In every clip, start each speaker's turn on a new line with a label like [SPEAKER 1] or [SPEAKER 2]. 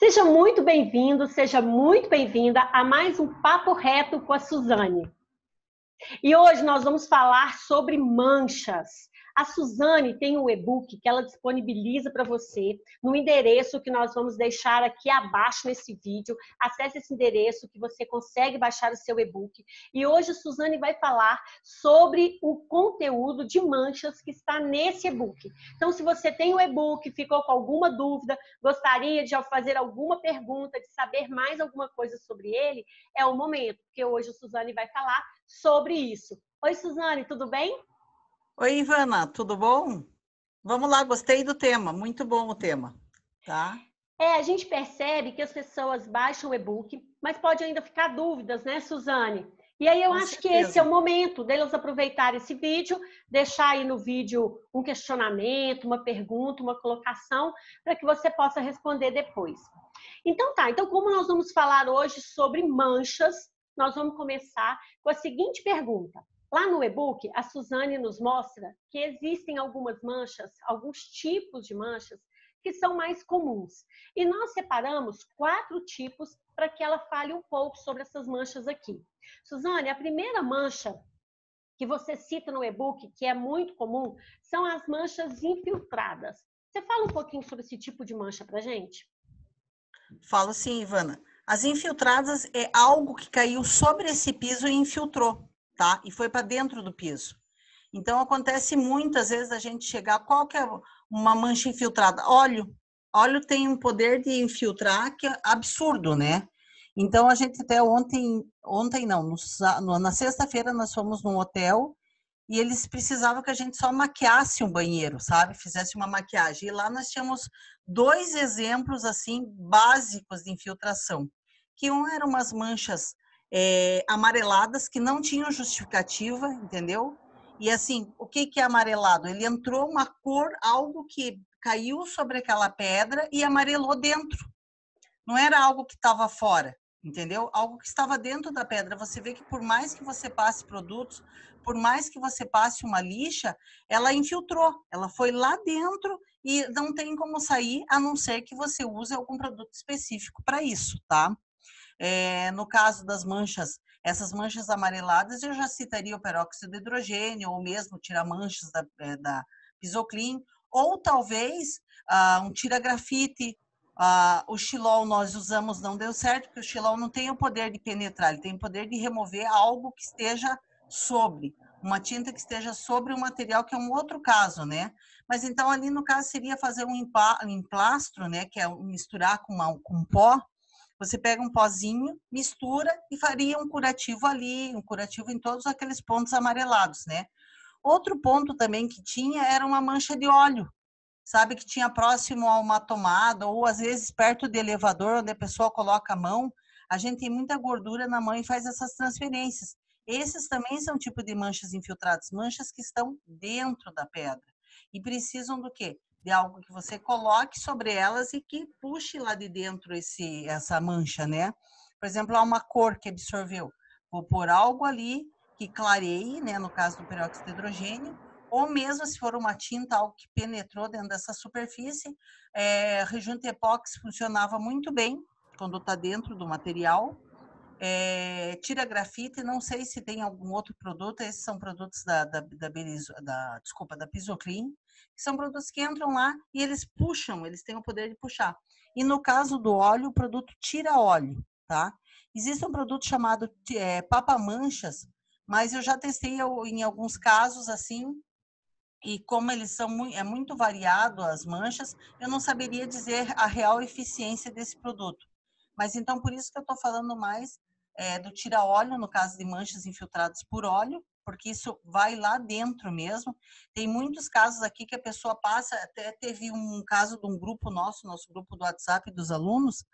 [SPEAKER 1] Seja muito bem-vindo, seja muito bem-vinda a mais um Papo Reto com a Suzane. E hoje nós vamos falar sobre manchas. A Suzane tem um e-book que ela disponibiliza para você no endereço que nós vamos deixar aqui abaixo nesse vídeo. Acesse esse endereço que você consegue baixar o seu e-book. E hoje a Suzane vai falar sobre o conteúdo de manchas que está nesse e-book. Então, se você tem o e-book, ficou com alguma dúvida, gostaria de fazer alguma pergunta, de saber mais alguma coisa sobre ele, é o momento, porque hoje a Suzane vai falar sobre isso. Oi, Suzane, tudo bem?
[SPEAKER 2] Oi, Ivana, tudo bom? Vamos lá, gostei do tema, muito bom o tema, tá?
[SPEAKER 1] A gente percebe que as pessoas baixam o e-book, mas pode ainda ficar dúvidas, né, Suzane? E aí eu
[SPEAKER 2] Com
[SPEAKER 1] acho que esse é
[SPEAKER 2] certeza.
[SPEAKER 1] o momento delas aproveitarem esse vídeo, deixar aí no vídeo um questionamento, uma pergunta, uma colocação, para que você possa responder depois. Então tá, então como nós vamos falar hoje sobre manchas, nós vamos começar com a seguinte pergunta. Lá no e-book, a Suzane nos mostra que existem algumas manchas, alguns tipos de manchas, que são mais comuns. E nós separamos 4 tipos para que ela fale um pouco sobre essas manchas aqui. Suzane, a primeira mancha que você cita no e-book, que é muito comum, são as manchas infiltradas. Você fala um pouquinho sobre esse tipo de mancha para a gente?
[SPEAKER 2] Falo sim, Ivana. As infiltradas é algo que caiu sobre esse piso e infiltrou, tá? E foi para dentro do piso. Então, acontece muitas vezes a gente chegar, qual que é uma mancha infiltrada? Óleo. Óleo tem um poder de infiltrar que é absurdo, né? Então, a gente até ontem não, na sexta-feira nós fomos num hotel e eles precisavam que a gente só maquiasse um banheiro, sabe? Fizesse uma maquiagem. E lá nós tínhamos 2 exemplos, assim, básicos de infiltração. Que um eram umas manchas amareladas que não tinham justificativa, entendeu? E assim, o que é amarelado? Ele entrou uma cor, algo que caiu sobre aquela pedra e amarelou dentro. Não era algo que estava fora, entendeu? Algo que estava dentro da pedra. Você vê que por mais que você passe produtos, por mais que você passe uma lixa, ela infiltrou, ela foi lá dentro e não tem como sair, a não ser que você use algum produto específico para isso, tá? No caso das manchas, essas manchas amareladas, eu já citaria o peróxido de hidrogênio, ou mesmo tira-manchas da Pisoclean, ou talvez um tira-grafite. O xilol nós usamos, não deu certo, porque o xilol não tem o poder de penetrar, ele tem o poder de remover algo que esteja sobre, uma tinta que esteja sobre o material, que é um outro caso, né? Mas então ali no caso seria fazer um emplastro, né? Que é misturar com pó. Você pega um pozinho, mistura e faria um curativo ali, um curativo em todos aqueles pontos amarelados, né? Outro ponto também que tinha era uma mancha de óleo, sabe, que tinha próximo a uma tomada ou às vezes perto de elevador, onde a pessoa coloca a mão. A gente tem muita gordura na mão e faz essas transferências. Esses também são tipo de manchas infiltradas, manchas que estão dentro da pedra e precisam do quê? De algo que você coloque sobre elas e que puxe lá de dentro essa mancha, né? Por exemplo, há uma cor que absorveu. Vou pôr algo ali que clareie, né? No caso do peróxido de hidrogênio, ou mesmo se for uma tinta, algo que penetrou dentro dessa superfície. Rejunte epóxi funcionava muito bem quando está dentro do material. Tira grafite, não sei se tem algum outro produto, esses são produtos da Pisoclean, que são produtos que entram lá e eles puxam, eles têm o poder de puxar. E no caso do óleo, o produto tira óleo, tá? Existe um produto chamado Papa-Manchas, mas eu já testei em alguns casos assim, e como eles são muito variado as manchas, eu não saberia dizer a real eficiência desse produto. Mas então, por isso que eu estou falando mais do tira-óleo, no caso de manchas infiltradas por óleo, porque isso vai lá dentro mesmo. Tem muitos casos aqui que a pessoa passa, até teve um caso de um grupo nosso grupo do WhatsApp dos alunos,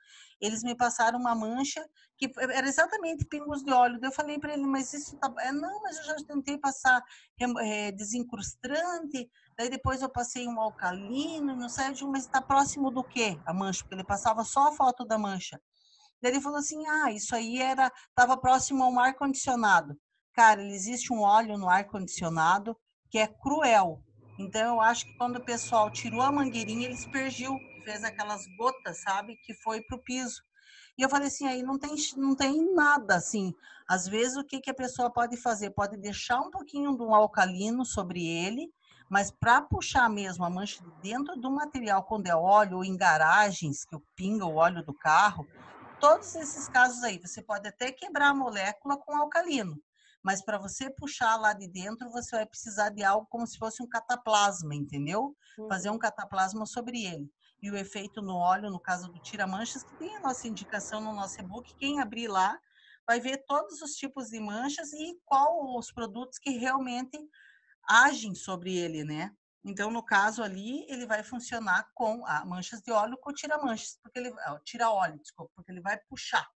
[SPEAKER 2] eles me passaram uma mancha que era exatamente pingos de óleo. Eu falei para ele, mas isso tá... Não, mas eu já tentei passar desencrustante, daí depois eu passei um alcalino, não sei, mas está próximo do quê? A mancha, porque ele passava só a foto da mancha. Daí ele falou assim, isso aí estava próximo a um ar-condicionado. Cara, existe um óleo no ar-condicionado que é cruel. Então, eu acho que quando o pessoal tirou a mangueirinha, ele aspergiu. fez aquelas gotas, sabe? Que foi pro piso. E eu falei assim, aí não tem nada assim. Às vezes, o que, que a pessoa pode fazer? Pode deixar um pouquinho de um alcalino sobre ele, mas para puxar mesmo a mancha de dentro do material, quando é óleo ou em garagens, que pinga o óleo do carro, todos esses casos aí, você pode até quebrar a molécula com alcalino, mas para você puxar lá de dentro, você vai precisar de algo como se fosse um cataplasma, entendeu? Fazer um cataplasma sobre ele. E o efeito no óleo, no caso do tira-manchas, que tem a nossa indicação no nosso e-book, quem abrir lá vai ver todos os tipos de manchas e qual os produtos que realmente agem sobre ele, né? Então, no caso ali, ele vai funcionar com manchas de óleo com tira-manchas, porque ele tira óleo, desculpa, porque ele vai puxar.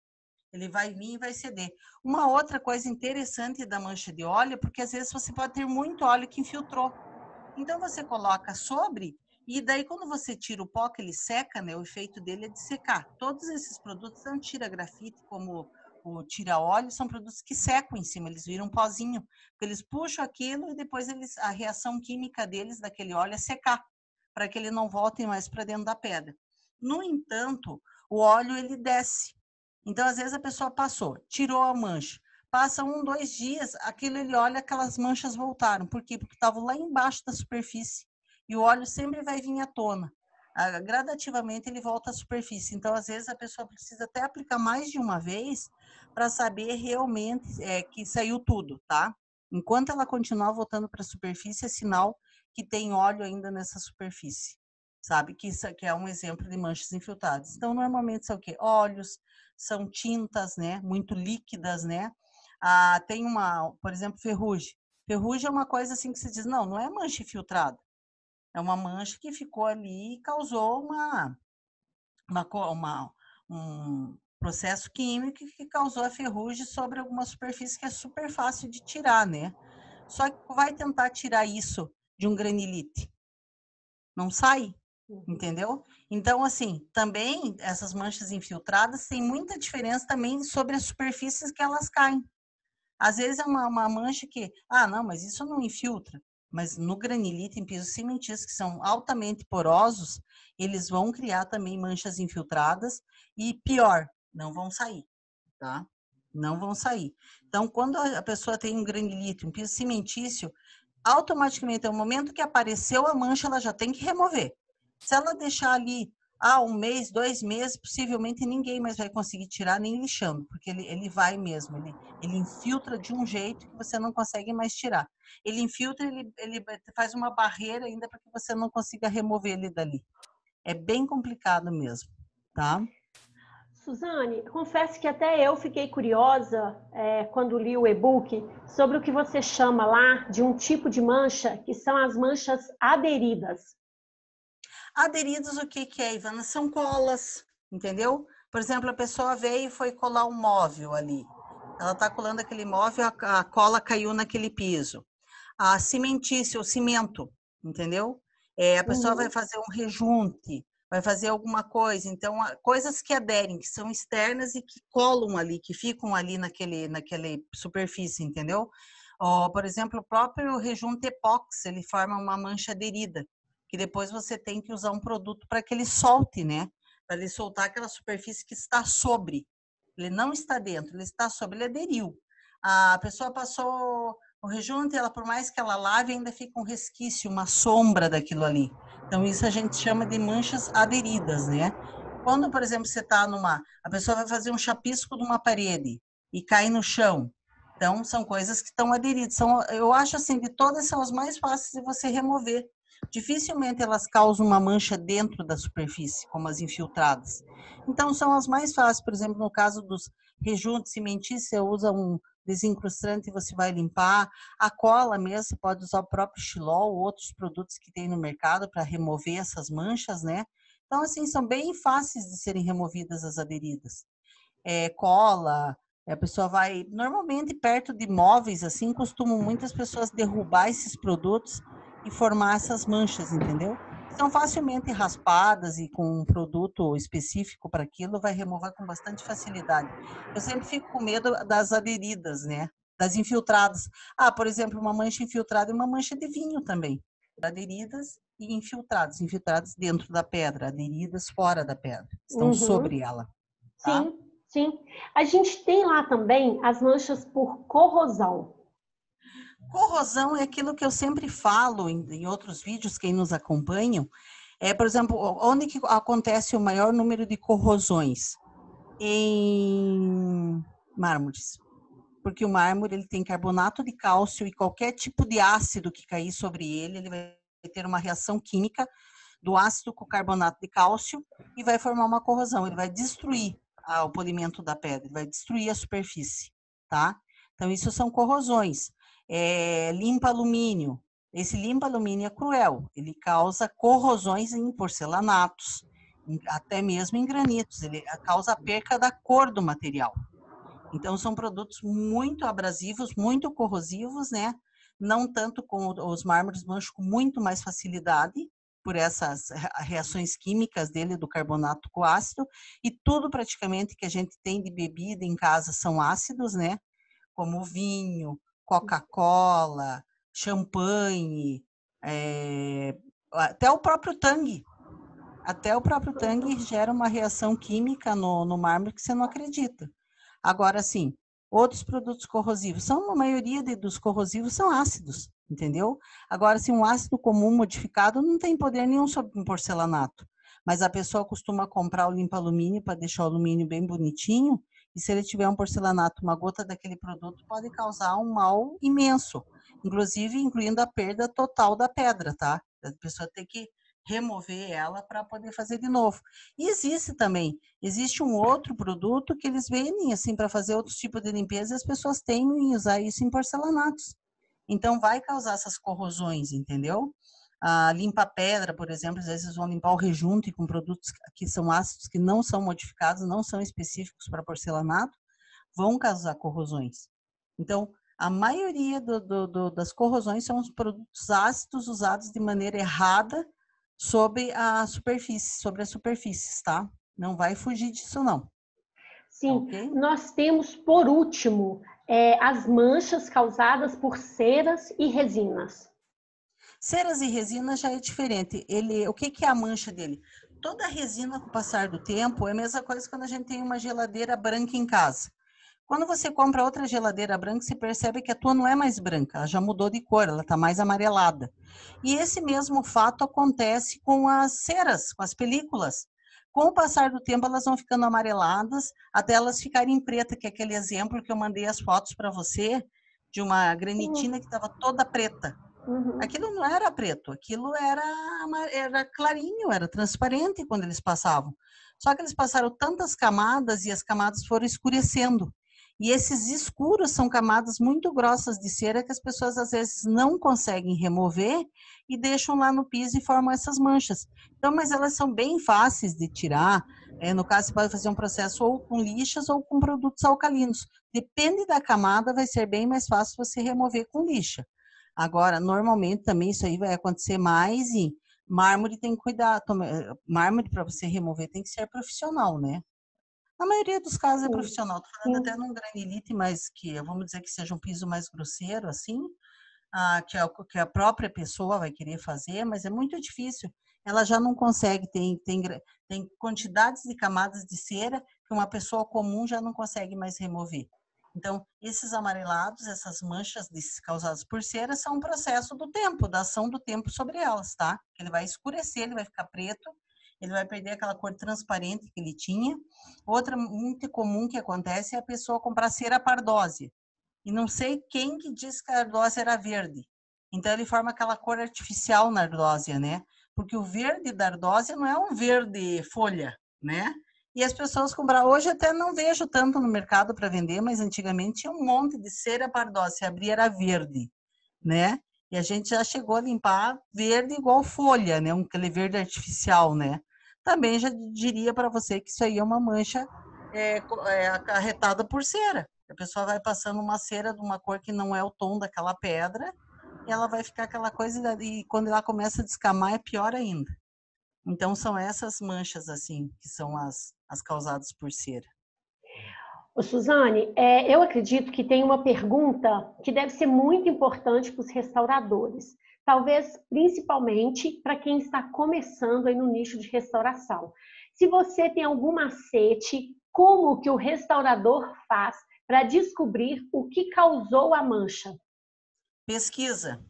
[SPEAKER 2] Ele vai vir e vai ceder. Uma outra coisa interessante da mancha de óleo, porque às vezes você pode ter muito óleo que infiltrou. Então, você coloca sobre, e daí quando você tira o pó, que ele seca, né? O efeito dele é de secar. Todos esses produtos, tanto tira-grafite como o tira-óleo, são produtos que secam em cima, eles viram um pozinho. Eles puxam aquilo e depois a reação química deles, daquele óleo, é secar, para que ele não volte mais para dentro da pedra. No entanto, o óleo, ele desce. Então, às vezes, a pessoa passou, tirou a mancha, passa 1, 2 dias, aquilo ele olha, aquelas manchas voltaram. Por quê? Porque estavam lá embaixo da superfície. E o óleo sempre vai vir à tona. Gradativamente ele volta à superfície. Então, às vezes, a pessoa precisa até aplicar mais de uma vez para saber realmente que saiu tudo, tá? Enquanto ela continuar voltando para a superfície, é sinal que tem óleo ainda nessa superfície. Sabe? Que isso aqui é um exemplo de manchas infiltradas. Então, normalmente são o quê? Óleos, são tintas, né? Muito líquidas, né? Tem por exemplo, ferrugem. Ferrugem é uma coisa assim que se diz, não é mancha infiltrada. É uma mancha que ficou ali e causou um processo químico que causou a ferrugem sobre alguma superfície que é super fácil de tirar, né? Só que vai tentar tirar isso de um granilite. Não sai, entendeu? Então, assim, também essas manchas infiltradas têm muita diferença também sobre as superfícies que elas caem. Às vezes é uma mancha que, não, mas isso não infiltra. Mas no granilite, em pisos cimentícios, que são altamente porosos, eles vão criar também manchas infiltradas e, pior, não vão sair, tá? Não vão sair. Então, quando a pessoa tem um granilite, um piso cimentício, automaticamente, no momento que apareceu a mancha, ela já tem que remover. Se ela deixar ali 1 mês, 2 meses, possivelmente ninguém mais vai conseguir tirar nem lixando, porque ele vai mesmo, ele infiltra de um jeito que você não consegue mais tirar. Ele infiltra, ele faz uma barreira ainda para que você não consiga remover ele dali. É bem complicado mesmo, tá?
[SPEAKER 1] Suzane, confesso que até eu fiquei curiosa quando li o e-book sobre o que você chama lá de um tipo de mancha, que são as manchas aderidas.
[SPEAKER 2] Aderidos, o que é, Ivana? São colas, entendeu? Por exemplo, a pessoa veio e foi colar um móvel ali. Ela está colando aquele móvel, a cola caiu naquele piso. A cimentícia, o cimento, entendeu? A pessoa vai fazer um rejunte, vai fazer alguma coisa. Então, coisas que aderem, que são externas e que colam ali, que ficam ali naquele superfície, entendeu? Por exemplo, o próprio rejunte epóxi, ele forma uma mancha aderida, que depois você tem que usar um produto para que ele solte, né? Para ele soltar aquela superfície que está sobre. Ele não está dentro, ele está sobre, ele aderiu. A pessoa passou o rejunte, ela, por mais que ela lave, ainda fica um resquício, uma sombra daquilo ali. Então, isso a gente chama de manchas aderidas, né? Quando, por exemplo, você está a pessoa vai fazer um chapisco de uma parede e cai no chão. Então, são coisas que estão aderidas. Eu acho assim, de todas são as mais fáceis de você remover. Dificilmente elas causam uma mancha dentro da superfície, como as infiltradas. Então, são as mais fáceis. Por exemplo, no caso dos rejuntos cimentícios, você usa um desincrustante e você vai limpar. A cola mesmo, você pode usar o próprio xilol, outros produtos que tem no mercado para remover essas manchas, né? Então, assim, são bem fáceis de serem removidas as aderidas. Cola, a pessoa vai... Normalmente, perto de móveis, assim, costumam muitas pessoas derrubar esses produtos e formar essas manchas, entendeu? São facilmente raspadas e com um produto específico para aquilo, vai remover com bastante facilidade. Eu sempre fico com medo das aderidas, né? Das infiltradas. Por exemplo, uma mancha infiltrada é uma mancha de vinho também. aderidas e infiltradas. Infiltradas dentro da pedra, aderidas fora da pedra. Estão
[SPEAKER 1] Uhum.
[SPEAKER 2] sobre ela, tá?
[SPEAKER 1] Sim, sim. A gente tem lá também as manchas por corrosão.
[SPEAKER 2] Corrosão é aquilo que eu sempre falo em outros vídeos, quem nos acompanham, por exemplo, onde que acontece o maior número de corrosões? Em mármores. Porque o mármore ele tem carbonato de cálcio e qualquer tipo de ácido que cair sobre ele, ele vai ter uma reação química do ácido com o carbonato de cálcio e vai formar uma corrosão. Ele vai destruir o polimento da pedra, ele vai destruir a superfície, tá? Então, isso são corrosões. Limpa alumínio. Esse limpa alumínio é cruel. Ele causa corrosões em porcelanatos, até mesmo em granitos. Ele causa a perca da cor do material. Então, são produtos muito abrasivos, muito corrosivos, né? Não tanto com os mármores mancham com muito mais facilidade, por essas reações químicas dele, do carbonato com ácido, e tudo praticamente que a gente tem de bebida em casa são ácidos, né? Como vinho, Coca-Cola, champanhe, até o próprio Tang. Até o próprio Tang gera uma reação química no mármore que você não acredita. Agora, sim, outros produtos corrosivos, a maioria dos corrosivos são ácidos, entendeu? Agora, assim, um ácido comum modificado não tem poder nenhum sobre um porcelanato, mas a pessoa costuma comprar o limpa-alumínio para deixar o alumínio bem bonitinho, e se ele tiver um porcelanato, uma gota daquele produto pode causar um mal imenso, inclusive incluindo a perda total da pedra, tá? A pessoa tem que remover ela para poder fazer de novo. E existe um outro produto que eles vendem assim para fazer outros tipos de limpeza e as pessoas temem usar isso em porcelanatos. Então vai causar essas corrosões, entendeu? A limpa-pedra, por exemplo, às vezes vão limpar o rejunte com produtos que são ácidos, que não são modificados, não são específicos para porcelanato, vão causar corrosões. Então, a maioria das corrosões são os produtos ácidos usados de maneira errada sobre a superfície, tá? Não vai fugir disso, não.
[SPEAKER 1] Sim,
[SPEAKER 2] Ok?
[SPEAKER 1] nós temos, por último, as manchas causadas por ceras e resinas.
[SPEAKER 2] Ceras e resinas já é diferente. O que é a mancha dele? Toda resina, com o passar do tempo, é a mesma coisa quando a gente tem uma geladeira branca em casa. Quando você compra outra geladeira branca, você percebe que a tua não é mais branca, ela já mudou de cor, ela está mais amarelada. E esse mesmo fato acontece com as ceras, com as películas. Com o passar do tempo, elas vão ficando amareladas até elas ficarem pretas, que é aquele exemplo que eu mandei as fotos para você, de uma granitina que estava toda preta.
[SPEAKER 1] Uhum.
[SPEAKER 2] Aquilo não era preto, aquilo era clarinho, era transparente quando eles passavam. Só que eles passaram tantas camadas e as camadas foram escurecendo. E esses escuros são camadas muito grossas de cera que as pessoas às vezes não conseguem remover e deixam lá no piso e formam essas manchas. Então, mas elas são bem fáceis de tirar. No caso, você pode fazer um processo ou com lixas ou com produtos alcalinos. Depende da camada, vai ser bem mais fácil você remover com lixa. Agora, normalmente também isso aí vai acontecer mais em mármore, tem que cuidar. Mármore para você remover tem que ser profissional, né? Na maioria dos casos é
[SPEAKER 1] Sim,
[SPEAKER 2] profissional. Estou falando
[SPEAKER 1] sim.
[SPEAKER 2] até num granilite, mas que vamos dizer que seja um piso mais grosseiro, assim, que a própria pessoa vai querer fazer, mas é muito difícil. Ela já não consegue, tem quantidades de camadas de cera que uma pessoa comum já não consegue mais remover. Então, esses amarelados, essas manchas causadas por cera, são um processo do tempo, da ação do tempo sobre elas, tá? Ele vai escurecer, ele vai ficar preto, ele vai perder aquela cor transparente que ele tinha. Outra muito comum que acontece é a pessoa comprar cera pardósia. E não sei quem que disse que a ardósia era verde. Então, ele forma aquela cor artificial na ardósia, né? Porque o verde da ardósia não é um verde folha, né? E as pessoas compram. Hoje até não vejo tanto no mercado para vender, mas antigamente tinha um monte de cera pardósia. Se abria era verde, né? E a gente já chegou a limpar verde igual folha, né? Aquele verde artificial, né? Também já diria para você que isso aí é uma mancha acarretada por cera. A pessoa vai passando uma cera de uma cor que não é o tom daquela pedra, e ela vai ficar aquela coisa, e quando ela começa a descamar é pior ainda. Então, são essas manchas, assim, que são as causadas por cera.
[SPEAKER 1] Ô, Suzane, eu acredito que tem uma pergunta que deve ser muito importante para os restauradores. talvez principalmente para quem está começando aí no nicho de restauração. Se você tem algum macete, como que o restaurador faz para descobrir o que causou a mancha?
[SPEAKER 2] Pesquisa.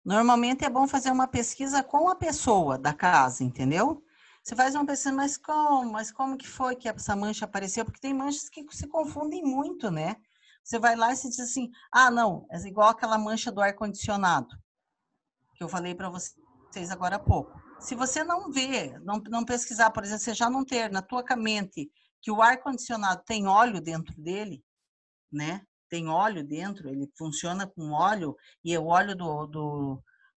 [SPEAKER 2] Normalmente é bom fazer uma pesquisa com a pessoa da casa, entendeu? Você faz uma pesquisa, mas como que foi que essa mancha apareceu? Porque tem manchas que se confundem muito, né? Você vai lá e se diz assim, ah, não, é igual aquela mancha do ar-condicionado, que eu falei para vocês agora há pouco. Se você não vê, não pesquisar, por exemplo, você já não ter na tua mente que o ar-condicionado tem óleo dentro dele, né? Tem óleo dentro, ele funciona com óleo, e o óleo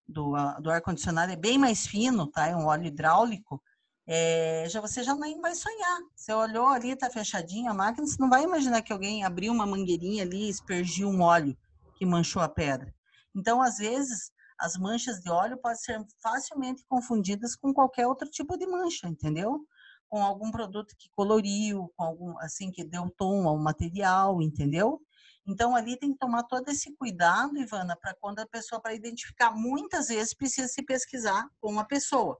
[SPEAKER 2] do ar-condicionado é bem mais fino, tá? É um óleo hidráulico. Você já nem vai sonhar. Você olhou ali, tá fechadinha a máquina, você não vai imaginar que alguém abriu uma mangueirinha ali e aspergiu um óleo que manchou a pedra. Então, às vezes, as manchas de óleo podem ser facilmente confundidas com qualquer outro tipo de mancha, entendeu? Com algum produto que coloriu, com algum assim que deu tom ao material, entendeu? Então ali tem que tomar todo esse cuidado, Ivana, para quando a pessoa, para identificar, muitas vezes precisa se pesquisar com a pessoa.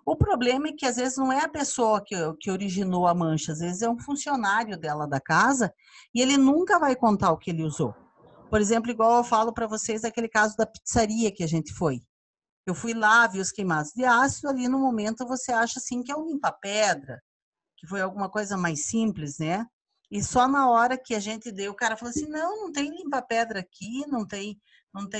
[SPEAKER 2] O problema é que às vezes não é a pessoa que originou a mancha, às vezes é um funcionário dela da casa e ele nunca vai contar o que ele usou. Por exemplo, igual eu falo para vocês daquele caso da pizzaria que a gente foi. Eu fui lá, vi os queimados de ácido, ali no momento você acha assim que é um limpa-pedra, que foi alguma coisa mais simples, né? E só na hora que a gente deu, o cara falou assim, não tem limpa-pedra aqui, não tem.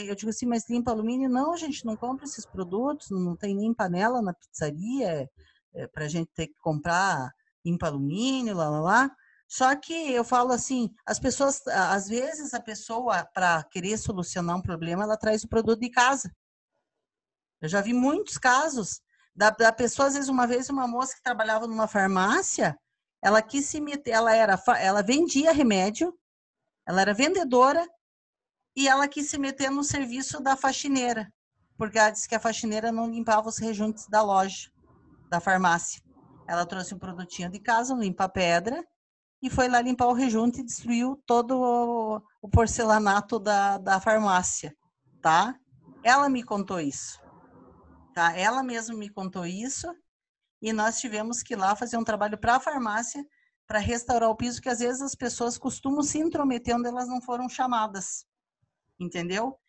[SPEAKER 2] Eu digo assim, mas limpa alumínio? Não, a gente não compra esses produtos, não tem nem panela na pizzaria, para a gente ter que comprar limpa alumínio, lá. Só que eu falo assim, as pessoas, às vezes a pessoa, para querer solucionar um problema, ela traz o produto de casa. Eu já vi muitos casos da pessoa, às vezes, uma vez, uma moça que trabalhava numa farmácia, ela quis se meter, ela vendia remédio, ela era vendedora e ela quis se meter no serviço da faxineira, porque ela disse que a faxineira não limpava os rejuntos da loja, da farmácia. Ela trouxe um produtinho de casa, um limpa-pedra, e foi lá limpar o rejunte e destruiu todo o porcelanato da farmácia, tá? Ela me contou isso. Tá? Ela mesma me contou isso e nós tivemos que ir lá fazer um trabalho para a farmácia para restaurar o piso, que às vezes as pessoas costumam se intrometer onde elas não foram chamadas, entendeu?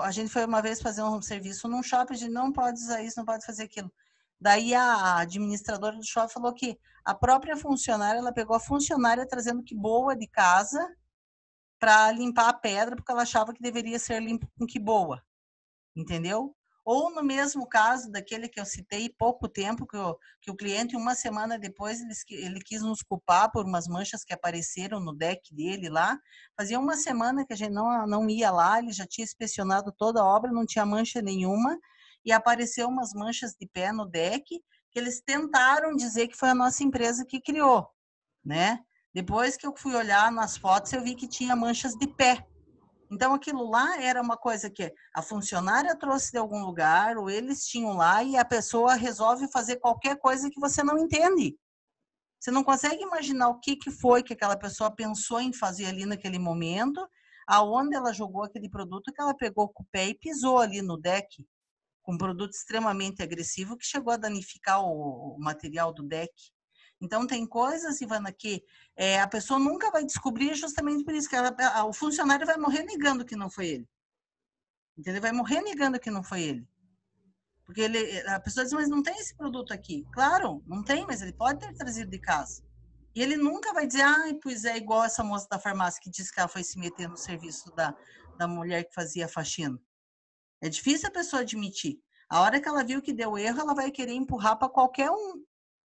[SPEAKER 2] A gente foi uma vez fazer um serviço num shopping, a gente não pode usar isso, não pode fazer aquilo. Daí a administradora do shopping falou que a própria funcionária, ela pegou a funcionária trazendo que boa de casa para limpar a pedra, porque ela achava que deveria ser limpo com que boa, entendeu? Ou no mesmo caso daquele que eu citei, pouco tempo, que o cliente, uma semana depois, ele quis nos culpar por umas manchas que apareceram no deck dele lá. Fazia uma semana que a gente não ia lá, ele já tinha inspecionado toda a obra, não tinha mancha nenhuma, e apareceu umas manchas de pé no deck, que eles tentaram dizer que foi a nossa empresa que criou, né? Depois que eu fui olhar nas fotos, eu vi que tinha manchas de pé. Então, aquilo lá era uma coisa que a funcionária trouxe de algum lugar, ou eles tinham lá, e a pessoa resolve fazer qualquer coisa que você não entende. Você não consegue imaginar o que foi que aquela pessoa pensou em fazer ali naquele momento, aonde ela jogou aquele produto que ela pegou com o pé e pisou ali no deck, com um produto extremamente agressivo que chegou a danificar o material do deck. Então, tem coisas, Ivana, que a pessoa nunca vai descobrir justamente por isso, que o funcionário vai morrer negando que não foi ele. Entendeu? Vai morrer negando que não foi ele. Porque a pessoa diz, mas não tem esse produto aqui. Claro, não tem, mas ele pode ter trazido de casa. E ele nunca vai dizer, pois é, igual essa moça da farmácia que disse que ela foi se meter no serviço da mulher que fazia faxina. É difícil a pessoa admitir. A hora que ela viu que deu erro, ela vai querer empurrar para qualquer um.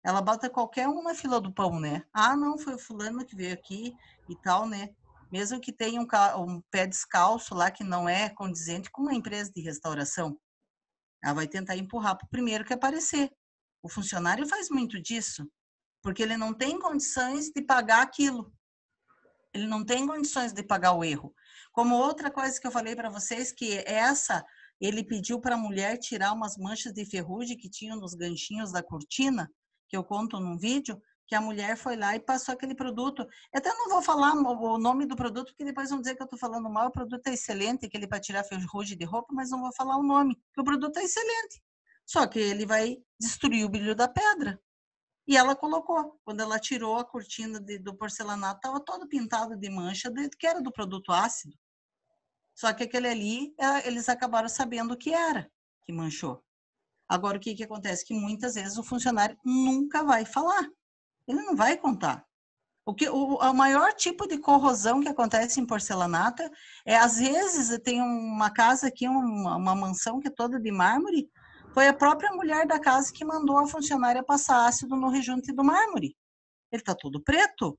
[SPEAKER 2] Ela bota qualquer um na fila do pão, né? Ah, não, foi o fulano que veio aqui e tal, né? Mesmo que tenha um pé descalço lá que não é condizente com uma empresa de restauração. Ela vai tentar empurrar para o primeiro que aparecer. O funcionário faz muito disso, porque ele não tem condições de pagar aquilo. Ele não tem condições de pagar o erro. Como outra coisa que eu falei para vocês, que ele pediu para a mulher tirar umas manchas de ferrugem que tinham nos ganchinhos da cortina, que eu conto num vídeo, que a mulher foi lá e passou aquele produto. Eu até não vou falar o nome do produto, porque depois vão dizer que eu estou falando mal. O produto é excelente, aquele para tirar ferrugem de roupa, mas não vou falar o nome, porque o produto é excelente. Só que ele vai destruir o brilho da pedra. E ela colocou. Quando ela tirou a cortina do porcelanato, estava todo pintado de mancha, que era do produto ácido. Só que aquele ali, eles acabaram sabendo o que era que manchou. Agora, o que acontece? Que muitas vezes o funcionário nunca vai falar. Ele não vai contar. O maior tipo de corrosão que acontece em porcelanato às vezes, tem uma casa aqui, uma mansão que é toda de mármore, foi a própria mulher da casa que mandou a funcionária passar ácido no rejunte do mármore. Ele está todo preto,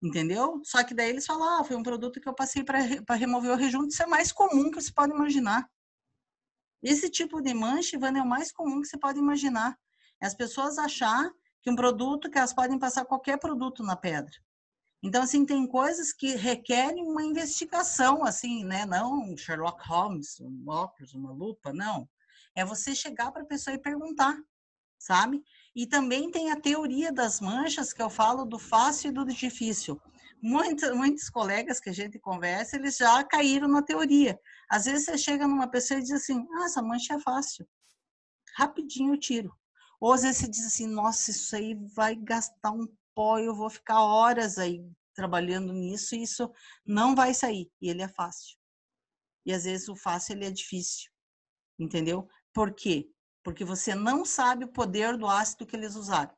[SPEAKER 2] entendeu? Só que daí eles falam, foi um produto que eu passei para remover o rejunte. Isso é mais comum que você pode imaginar. Esse tipo de mancha, Ivana, é o mais comum que você pode imaginar. É as pessoas achar que um produto, que elas podem passar qualquer produto na pedra. Então, assim, tem coisas que requerem uma investigação, assim, né? Não Sherlock Holmes, um óculos, uma lupa, não. É você chegar para a pessoa e perguntar, sabe? E também tem a teoria das manchas, que eu falo do fácil e do difícil. Muitos colegas que a gente conversa, eles já caíram na teoria. Às vezes você chega numa pessoa e diz assim, essa mancha é fácil. Rapidinho eu tiro. Ou às vezes você diz assim, nossa, isso aí vai gastar um pó, eu vou ficar horas aí trabalhando nisso e isso não vai sair. E ele é fácil. E às vezes o fácil ele é difícil. Entendeu? Por quê? Porque você não sabe o poder do ácido que eles usaram.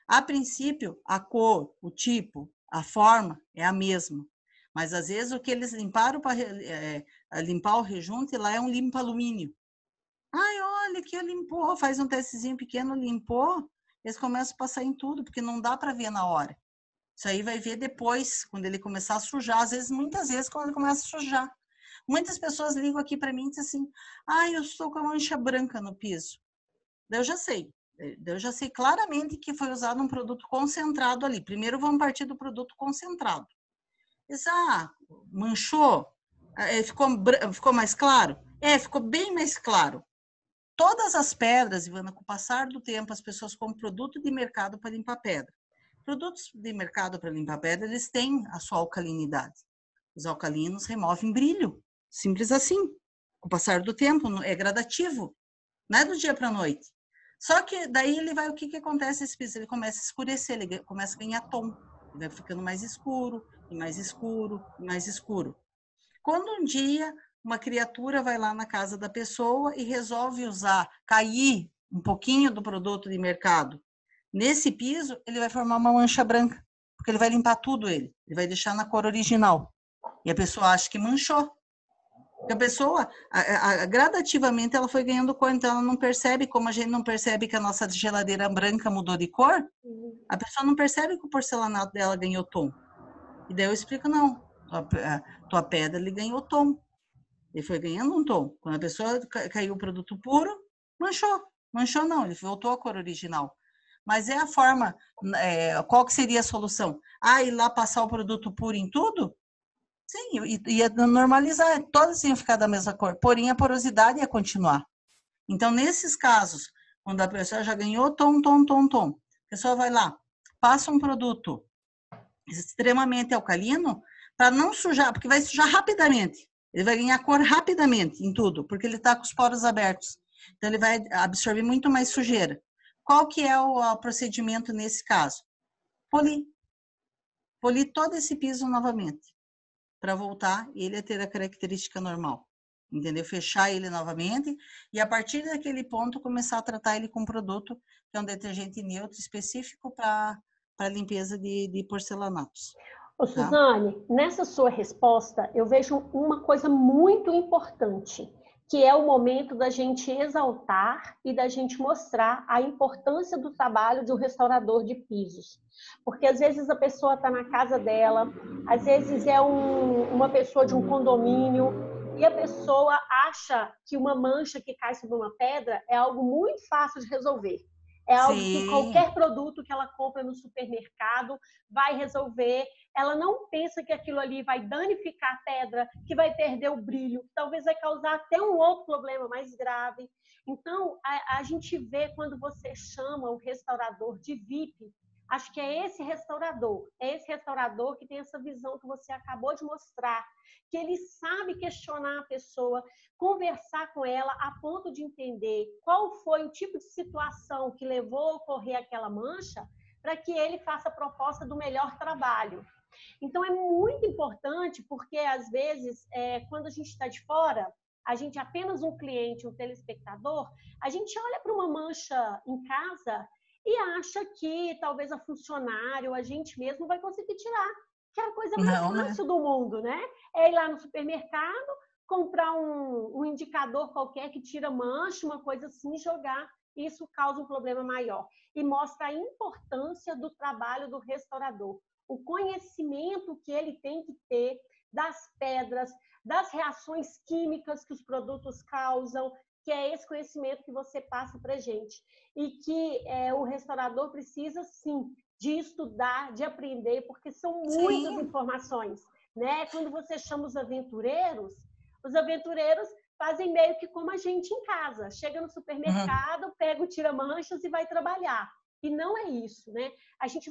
[SPEAKER 2] A princípio, a cor, o tipo, a forma é a mesma. Mas às vezes o que eles limparam para limpar o rejunte lá é um limpa-alumínio. Ai, olha que limpou, faz um testezinho pequeno, limpou, eles começam a passar em tudo, porque não dá para ver na hora. Isso aí vai ver depois, quando ele começar a sujar, muitas vezes, quando ele começa a sujar. Muitas pessoas ligam aqui para mim e dizem assim, eu estou com a mancha branca no piso. Daí eu já sei claramente que foi usado um produto concentrado ali. Primeiro vamos partir do produto concentrado. Diz, manchou? Ficou mais claro? Ficou bem mais claro. Todas as pedras, Ivana, com o passar do tempo, as pessoas compram produto de mercado para limpar pedra. Produtos de mercado para limpar pedra, eles têm a sua alcalinidade. Os alcalinos removem brilho. Simples assim. Com o passar do tempo, é gradativo. Não é do dia para a noite. Só que daí o que acontece nesse piso? Ele começa a escurecer, ele começa a ganhar tom. Ele vai ficando mais escuro, e mais escuro, e mais escuro. Quando um dia uma criatura vai lá na casa da pessoa e resolve cair um pouquinho do produto de mercado nesse piso, ele vai formar uma mancha branca, porque ele vai limpar tudo ele vai deixar na cor original. E a pessoa acha que manchou. A pessoa, gradativamente, ela foi ganhando cor, então ela não percebe, como a gente não percebe que a nossa geladeira branca mudou de cor, a pessoa não percebe que o porcelanato dela ganhou tom. E daí eu explico, não, tua pedra, ele ganhou tom. Ele foi ganhando um tom. Quando a pessoa caiu o produto puro, manchou. Manchou não, ele voltou à cor original. Mas é a forma, qual que seria a solução? Ir lá passar o produto puro em tudo? Sim, ia normalizar, todas iam ficar da mesma cor, porém a porosidade ia continuar. Então, nesses casos, quando a pessoa já ganhou tom, a pessoa vai lá, passa um produto extremamente alcalino, para não sujar, porque vai sujar rapidamente. Ele vai ganhar cor rapidamente em tudo, porque ele está com os poros abertos. Então, ele vai absorver muito mais sujeira. Qual que é o procedimento nesse caso? Polir. Polir todo esse piso novamente, para voltar ele a ter a característica normal. Entendeu? Fechar ele novamente e, a partir daquele ponto, começar a tratar ele com um produto que é um detergente neutro específico para limpeza de porcelanatos.
[SPEAKER 1] Ô, Suzane, nessa sua resposta, eu vejo uma coisa muito importante, que é o momento da gente exaltar e da gente mostrar a importância do trabalho de um restaurador de pisos. Porque às vezes a pessoa está na casa dela, às vezes é uma pessoa de um condomínio, e a pessoa acha que uma mancha que cai sobre uma pedra é algo muito fácil de resolver. É algo que qualquer produto que ela compra no supermercado vai resolver. Ela não pensa que aquilo ali vai danificar a pedra, que vai perder o brilho, que talvez vai causar até um outro problema mais grave. Então, a gente vê quando você chama o restaurador de VIP, Acho que é esse restaurador que tem essa visão que você acabou de mostrar, que ele sabe questionar a pessoa, conversar com ela a ponto de entender qual foi o tipo de situação que levou a ocorrer aquela mancha, para que ele faça a proposta do melhor trabalho. Então, é muito importante, porque, às vezes, quando a gente está de fora, a gente é apenas um cliente, um telespectador, a gente olha para uma mancha em casa e acha que talvez a funcionária ou a gente mesmo vai conseguir tirar, que é a coisa mais fácil do mundo, né? É ir lá no supermercado, comprar um indicador qualquer que tira mancha, uma coisa assim, e jogar. Isso causa um problema maior. E mostra a importância do trabalho do restaurador. O conhecimento que ele tem que ter das pedras, das reações químicas que os produtos causam, que é esse conhecimento que você passa para a gente. E que o restaurador precisa, sim, de estudar, de aprender, porque são muitas informações, né? Quando você chama os aventureiros fazem meio que como a gente em casa. Chega no supermercado, pega o tira-manchas e vai trabalhar. E não é isso, né? A gente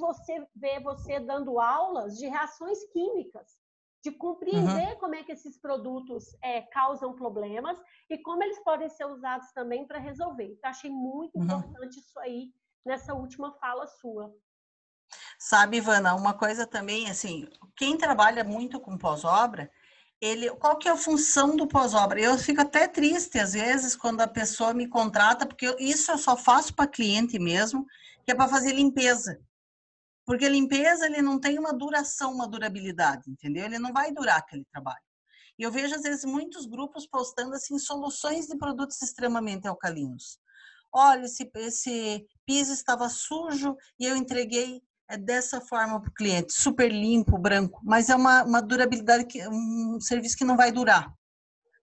[SPEAKER 1] vê você dando aulas de reações químicas, de compreender como é que esses produtos causam problemas e como eles podem ser usados também para resolver. Então, achei muito importante isso aí nessa última fala sua.
[SPEAKER 2] Sabe, Ivana, uma coisa também, assim, quem trabalha muito com pós-obra, qual que é a função do pós-obra? Eu fico até triste, às vezes, quando a pessoa me contrata, porque isso eu só faço para cliente mesmo, que é para fazer limpeza. Porque limpeza, ele não tem uma duração, uma durabilidade, entendeu? Ele não vai durar aquele trabalho. E eu vejo, às vezes, muitos grupos postando, assim, soluções de produtos extremamente alcalinos. Olha, esse piso estava sujo e eu entreguei dessa forma para o cliente, super limpo, branco, mas é uma durabilidade, um serviço que não vai durar.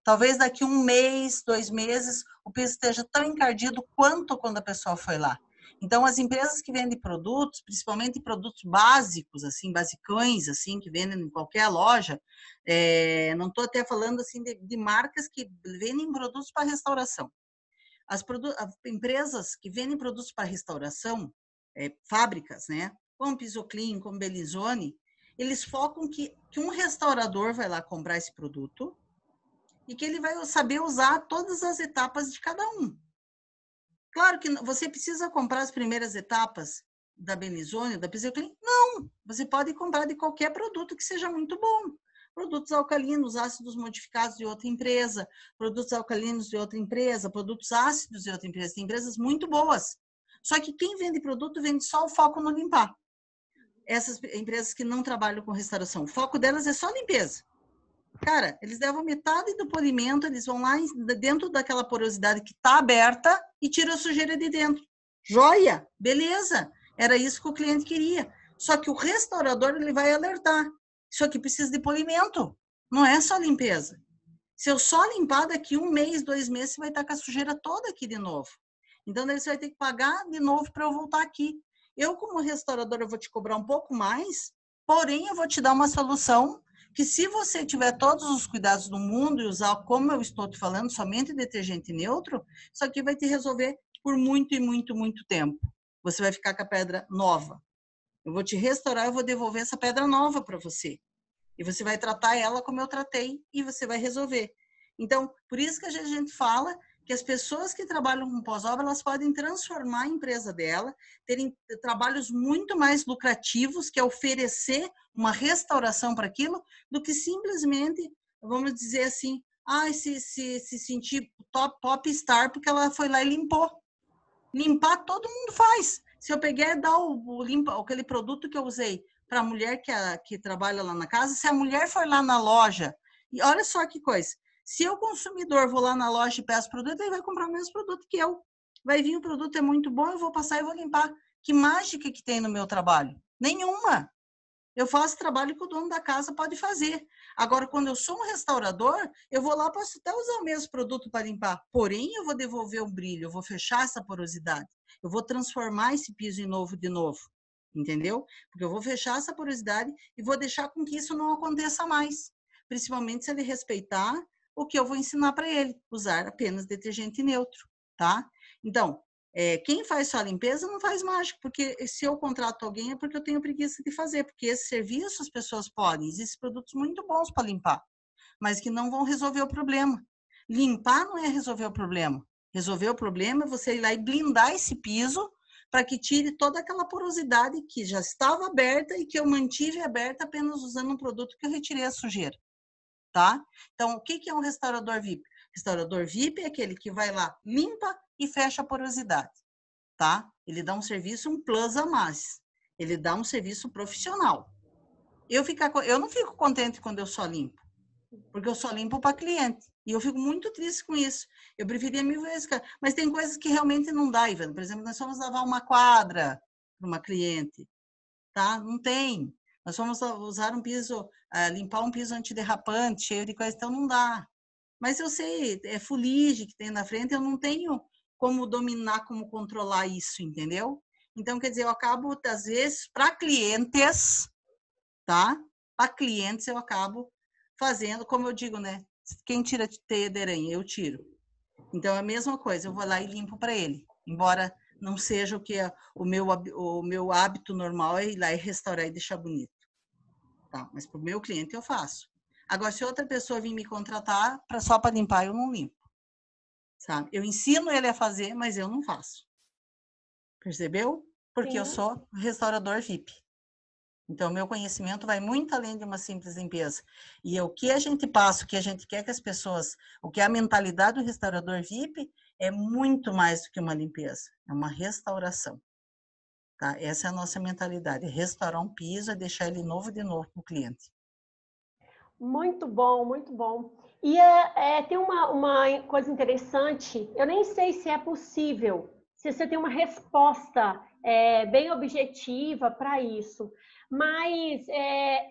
[SPEAKER 2] Talvez daqui 1 mês, 2 meses, o piso esteja tão encardido quanto quando a pessoa foi lá. Então, as empresas que vendem produtos, principalmente produtos básicos, assim, basicões, assim, que vendem em qualquer loja, não estou até falando assim de marcas que vendem produtos para restauração. As empresas que vendem produtos para restauração, fábricas, né, como Pisoclean, como Belizone, eles focam que um restaurador vai lá comprar esse produto e que ele vai saber usar todas as etapas de cada um. Claro que você precisa comprar as primeiras etapas da Belizone, da Pisoclean? Não, você pode comprar de qualquer produto que seja muito bom. Produtos alcalinos, ácidos modificados de outra empresa, produtos alcalinos de outra empresa, produtos ácidos de outra empresa. Tem empresas muito boas. Só que quem vende produto vende só o foco no limpar. Essas empresas que não trabalham com restauração, o foco delas é só limpeza. Cara, eles levam metade do polimento, eles vão lá dentro daquela porosidade que está aberta e tiram a sujeira de dentro. Joia, beleza, era isso que o cliente queria. Só que o restaurador, ele vai alertar. Isso aqui precisa de polimento, não é só limpeza. Se eu só limpar daqui 1 mês, 2 meses, você vai estar com a sujeira toda aqui de novo. Então, daí você vai ter que pagar de novo para eu voltar aqui. Eu, como restauradora, eu vou te cobrar um pouco mais, porém, eu vou te dar uma solução que, se você tiver todos os cuidados do mundo e usar, como eu estou te falando, somente detergente neutro, isso aqui vai te resolver por muito e muito, muito tempo. Você vai ficar com a pedra nova. Eu vou te restaurar, eu vou devolver essa pedra nova para você. E você vai tratar ela como eu tratei e você vai resolver. Então, por isso que a gente fala que as pessoas que trabalham com pós-obra, elas podem transformar a empresa dela, terem trabalhos muito mais lucrativos, que é oferecer uma restauração para aquilo, do que simplesmente, vamos dizer assim, se sentir top star porque ela foi lá e limpou. Limpar todo mundo faz. Se eu peguei e dar aquele produto que eu usei para a mulher que trabalha lá na casa, se a mulher for lá na loja, e olha só que coisa, se eu, consumidor, vou lá na loja e peço produto, ele vai comprar o mesmo produto que eu. Vai vir, o produto é muito bom, eu vou passar e vou limpar. Que mágica que tem no meu trabalho? Nenhuma. Eu faço trabalho que o dono da casa pode fazer. Agora, quando eu sou um restaurador, eu vou lá, posso até usar o mesmo produto para limpar, porém eu vou devolver o brilho, eu vou fechar essa porosidade, eu vou transformar esse piso em novo de novo, entendeu? Porque eu vou fechar essa porosidade e vou deixar com que isso não aconteça mais, principalmente se ele respeitar o que eu vou ensinar para ele, usar apenas detergente neutro, tá? Então, Quem faz só a limpeza não faz mágica, porque se eu contrato alguém é porque eu tenho preguiça de fazer, porque esse serviço as pessoas podem. Existem produtos muito bons para limpar, mas que não vão resolver o problema. Limpar não é resolver o problema. Resolver o problema é você ir lá e blindar esse piso para que tire toda aquela porosidade que já estava aberta e que eu mantive aberta apenas usando um produto que eu retirei a sujeira, tá? Então, o que é um restaurador VIP? Restaurador VIP é aquele que vai lá, limpa e fecha a porosidade, tá? Ele dá um serviço, um plus a mais. Ele dá um serviço profissional. Eu não fico contente quando eu só limpo, porque eu só limpo para cliente. E eu fico muito triste com isso. Eu preferia 1000 vezes, cara. Mas tem coisas que realmente não dá, Ivan. Por exemplo, nós fomos lavar uma quadra para uma cliente, tá? Não tem. Nós fomos usar um piso, limpar um piso antiderrapante, cheio de coisa, então não dá. Mas eu sei, é fuligem que tem na frente, eu não tenho como dominar, como controlar isso, entendeu? Então, quer dizer, eu acabo, às vezes, para clientes, tá? Para clientes, eu acabo fazendo, como eu digo, né? Quem tira teia de aranha? Eu tiro. Então, é a mesma coisa, eu vou lá e limpo para ele. Embora não seja o meu hábito normal é ir lá e restaurar e deixar bonito. Tá? Mas para o meu cliente eu faço. Agora, se outra pessoa vir me contratar só para limpar, eu não limpo. Sabe? Eu ensino ele a fazer, mas eu não faço. Percebeu? Porque eu sou restaurador VIP. Então, meu conhecimento vai muito além de uma simples limpeza. E o que a gente passa, o que a gente quer que as pessoas, o que é a mentalidade do restaurador VIP é muito mais do que uma limpeza, é uma restauração. Tá? Essa é a nossa mentalidade, restaurar um piso e deixar ele novo de novo para o cliente.
[SPEAKER 1] Muito bom, muito bom. E tem uma coisa interessante, eu nem sei se é possível, se você tem uma resposta bem objetiva para isso, mas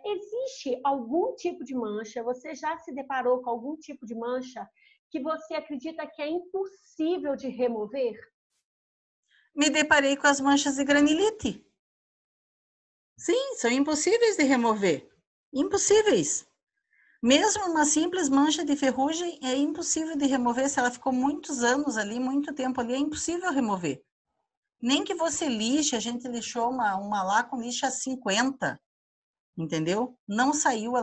[SPEAKER 1] existe algum tipo de mancha, você já se deparou com algum tipo de mancha que você acredita que é impossível de remover?
[SPEAKER 2] Me deparei com as manchas de granilite. Sim, são impossíveis de remover. Impossíveis. Mesmo uma simples mancha de ferrugem é impossível de remover. Se ela ficou muitos anos ali, muito tempo ali, é impossível remover. Nem que você lixe, a gente lixou uma lá com lixa 50, entendeu? Não saiu,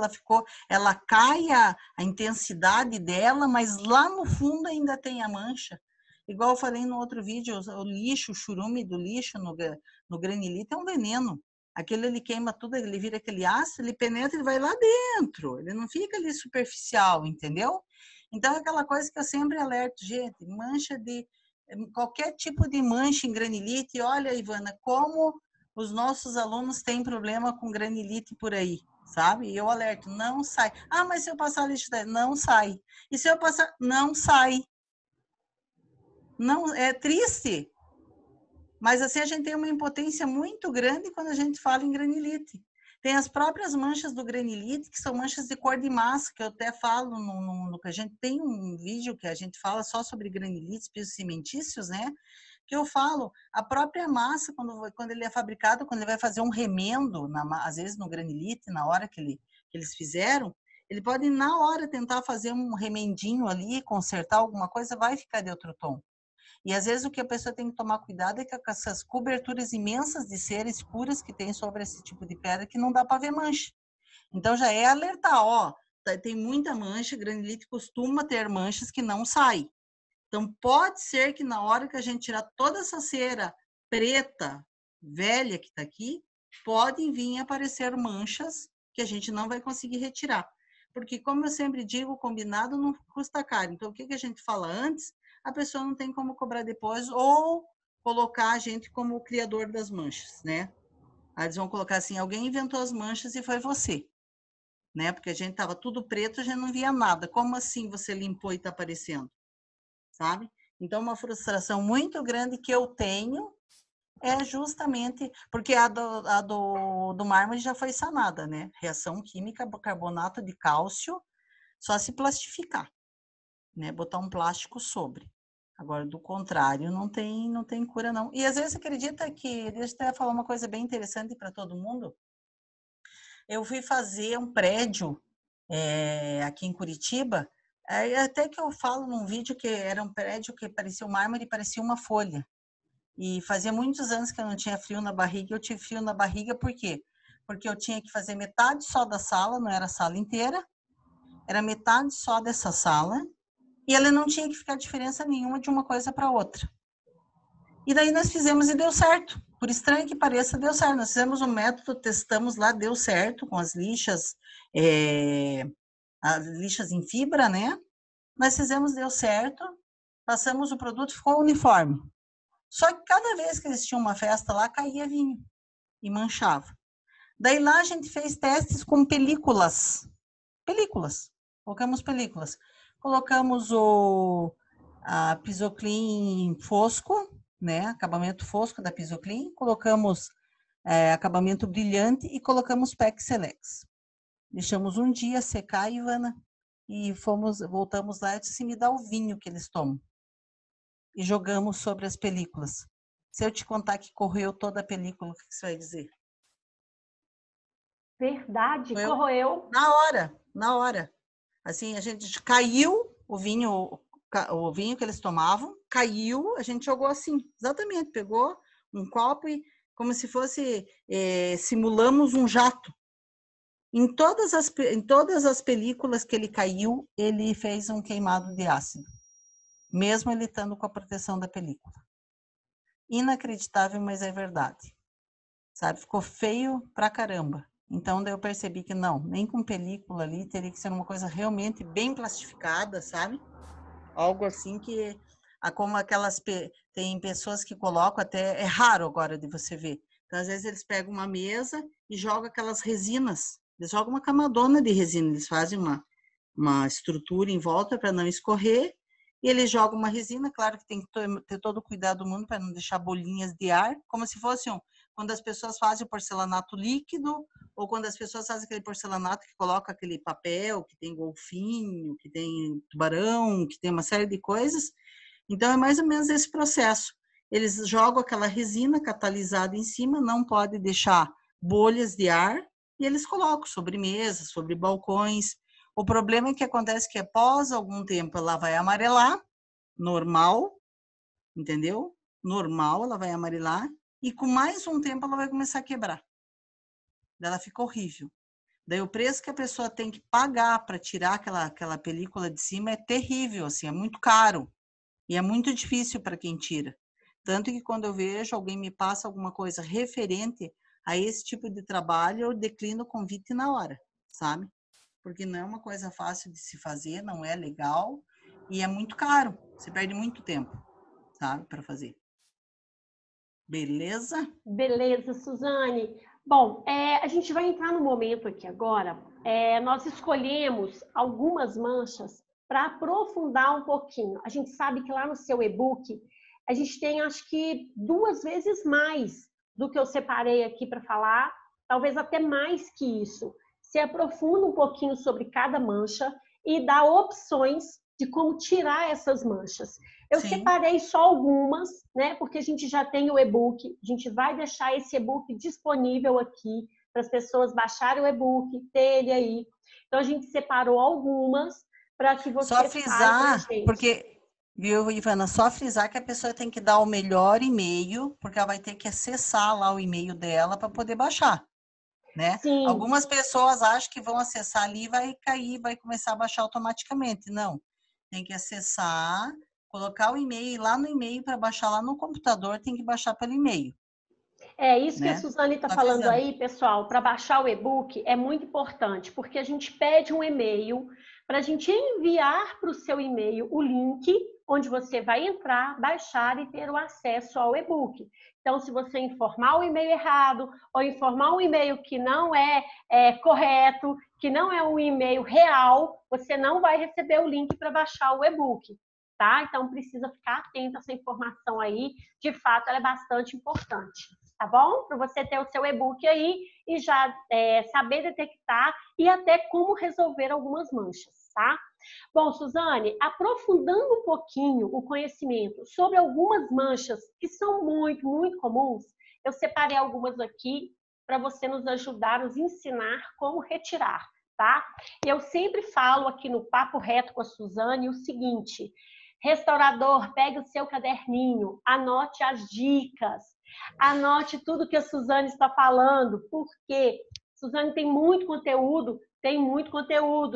[SPEAKER 2] ela cai a intensidade dela, mas lá no fundo ainda tem a mancha. Igual eu falei no outro vídeo, o lixo, o churume do lixo no granilite é um veneno. Aquele ele queima tudo, ele vira aquele ácido, ele penetra e vai lá dentro. Ele não fica ali superficial, entendeu? Então é aquela coisa que eu sempre alerto, gente, qualquer tipo de mancha em granilite, olha, Ivana, como os nossos alunos têm problema com granilite por aí, sabe? E eu alerto, não sai. Ah, mas se eu passar lixo, não sai. E se eu passar, não sai. Não, é triste. Mas assim, a gente tem uma impotência muito grande quando a gente fala em granilite. Tem as próprias manchas do granilite, que são manchas de cor de massa, que eu até falo no que a gente tem um vídeo que a gente fala só sobre granilites, pisos cimentícios, né? Que eu falo, a própria massa, quando ele é fabricado, quando ele vai fazer um remendo, às vezes no granilite, na hora que eles fizeram, ele pode na hora tentar fazer um remendinho ali, consertar alguma coisa, vai ficar de outro tom. E às vezes o que a pessoa tem que tomar cuidado é que com essas coberturas imensas de cera escuras que tem sobre esse tipo de pedra que não dá para ver mancha. Então já é alertar, ó, tem muita mancha, granilite costuma ter manchas que não saem. Então pode ser que na hora que a gente tirar toda essa cera preta, velha que está aqui, podem vir aparecer manchas que a gente não vai conseguir retirar. Porque, como eu sempre digo, o combinado não custa caro. Então, o que a gente fala antes, a pessoa não tem como cobrar depois ou colocar a gente como o criador das manchas, né? Aí eles vão colocar assim, alguém inventou as manchas e foi você, né? Porque a gente tava tudo preto, a gente não via nada. Como assim você limpou e tá aparecendo? Sabe? Então, uma frustração muito grande que eu tenho é justamente porque a do mármore já foi sanada, né? Reação química, carbonato de cálcio, só se plastificar, né? Botar um plástico sobre. Agora, do contrário, não tem cura, não. E às vezes acredita que, deixa eu até falar uma coisa bem interessante para todo mundo. Eu fui fazer um prédio aqui em Curitiba, até que eu falo num vídeo que era um prédio que parecia um mármore e parecia uma folha. E fazia muitos anos que eu não tinha frio na barriga. Eu tive frio na barriga por quê? Porque eu tinha que fazer metade só da sala, não era a sala inteira. Era metade só dessa sala. E ela não tinha que ficar diferença nenhuma de uma coisa para outra. E daí nós fizemos e deu certo. Por estranho que pareça, deu certo. Nós fizemos um método, testamos lá, deu certo com as lixas em fibra, né? Nós fizemos, deu certo. Passamos o produto, ficou uniforme. Só que cada vez que eles tinham uma festa lá, caía vinho e manchava. Daí lá a gente fez testes com películas. Películas. Colocamos películas. Colocamos a Pisoclean fosco, né? Acabamento fosco da Pisoclean. Colocamos acabamento brilhante e colocamos PEC Selex. Deixamos um dia secar, Ivana, e voltamos lá e disse, me dá o vinho que eles tomam. E jogamos sobre as películas. Se eu te contar que corroeu toda a película, o que você vai dizer?
[SPEAKER 1] Verdade, corroeu.
[SPEAKER 2] Na hora. Assim, a gente caiu o vinho que eles tomavam, caiu, a gente jogou assim, exatamente, pegou um copo e como se fosse, simulamos um jato. Em todas as películas que ele caiu, ele fez um queimado de ácido, mesmo ele estando com a proteção da película. Inacreditável, mas é verdade. Sabe, ficou feio pra caramba. Então, daí eu percebi que não, nem com película ali, teria que ser uma coisa realmente bem plastificada, sabe? Algo assim que, como tem pessoas que colocam até, é raro agora de você ver. Então, às vezes eles pegam uma mesa e jogam aquelas resinas, eles jogam uma camadona de resina, eles fazem uma estrutura em volta para não escorrer, e eles jogam uma resina, claro que tem que ter todo o cuidado do mundo para não deixar bolinhas de ar, como se fosse quando as pessoas fazem o porcelanato líquido, ou quando as pessoas fazem aquele porcelanato que coloca aquele papel, que tem golfinho, que tem tubarão, que tem uma série de coisas. Então, é mais ou menos esse processo. Eles jogam aquela resina catalisada em cima, não pode deixar bolhas de ar, e eles colocam sobre mesas, sobre balcões. O problema é que acontece que após algum tempo ela vai amarelar, normal, entendeu? Normal, ela vai amarelar, e com mais um tempo ela vai começar a quebrar. Ela fica horrível. Daí o preço que a pessoa tem que pagar para tirar aquela película de cima é terrível, assim, é muito caro. E é muito difícil para quem tira. Tanto que quando eu vejo alguém me passa alguma coisa referente a esse tipo de trabalho, eu declino o convite na hora, sabe? Porque não é uma coisa fácil de se fazer, não é legal e é muito caro. Você perde muito tempo, sabe, para fazer. Beleza?
[SPEAKER 1] Beleza, Suzane. Bom, a gente vai entrar no momento aqui agora. Nós escolhemos algumas manchas para aprofundar um pouquinho. A gente sabe que lá no seu e-book a gente tem, acho que, 2 vezes mais do que eu separei aqui para falar, talvez até mais que isso. Se aprofunda um pouquinho sobre cada mancha e dá opções de como tirar essas manchas. Eu separei só algumas, né? Porque a gente já tem o e-book, a gente vai deixar esse e-book disponível aqui para as pessoas baixarem o e-book, ter ele aí. Então a gente separou algumas para que você
[SPEAKER 2] só frisar,
[SPEAKER 1] fale,
[SPEAKER 2] porque, viu, Ivana, só frisar que a pessoa tem que dar o melhor e-mail, porque ela vai ter que acessar lá o e-mail dela para poder baixar. Né?
[SPEAKER 1] Sim.
[SPEAKER 2] Algumas pessoas acham que vão acessar ali e vai cair, vai começar a baixar automaticamente. Não, tem que acessar, colocar o e-mail lá no e-mail para baixar lá no computador, tem que baixar pelo e-mail.
[SPEAKER 1] Isso, né? Que a Suzane está
[SPEAKER 2] Só
[SPEAKER 1] falando
[SPEAKER 2] frisando.
[SPEAKER 1] aí, pessoal, para baixar o e-book é muito importante, porque a gente pede um e-mail para a gente enviar para o seu e-mail o link onde você vai entrar, baixar e ter o acesso ao e-book. Então, se você informar o e-mail errado ou informar um e-mail que não é correto, que não é um e-mail real, você não vai receber o link para baixar o e-book. Tá? Então, precisa ficar atento a essa informação aí. De fato, ela é bastante importante. Tá bom? Para você ter o seu e-book aí e já saber detectar e até como resolver algumas manchas, tá? Bom, Suzane, aprofundando um pouquinho o conhecimento sobre algumas manchas que são muito, muito comuns, eu separei algumas aqui para você nos ajudar, nos ensinar como retirar, tá? Eu sempre falo aqui no Papo Reto com a Suzane o seguinte: Restaurador, pegue o seu caderninho, anote as dicas, anote tudo que a Suzane está falando, porque Suzane tem muito conteúdo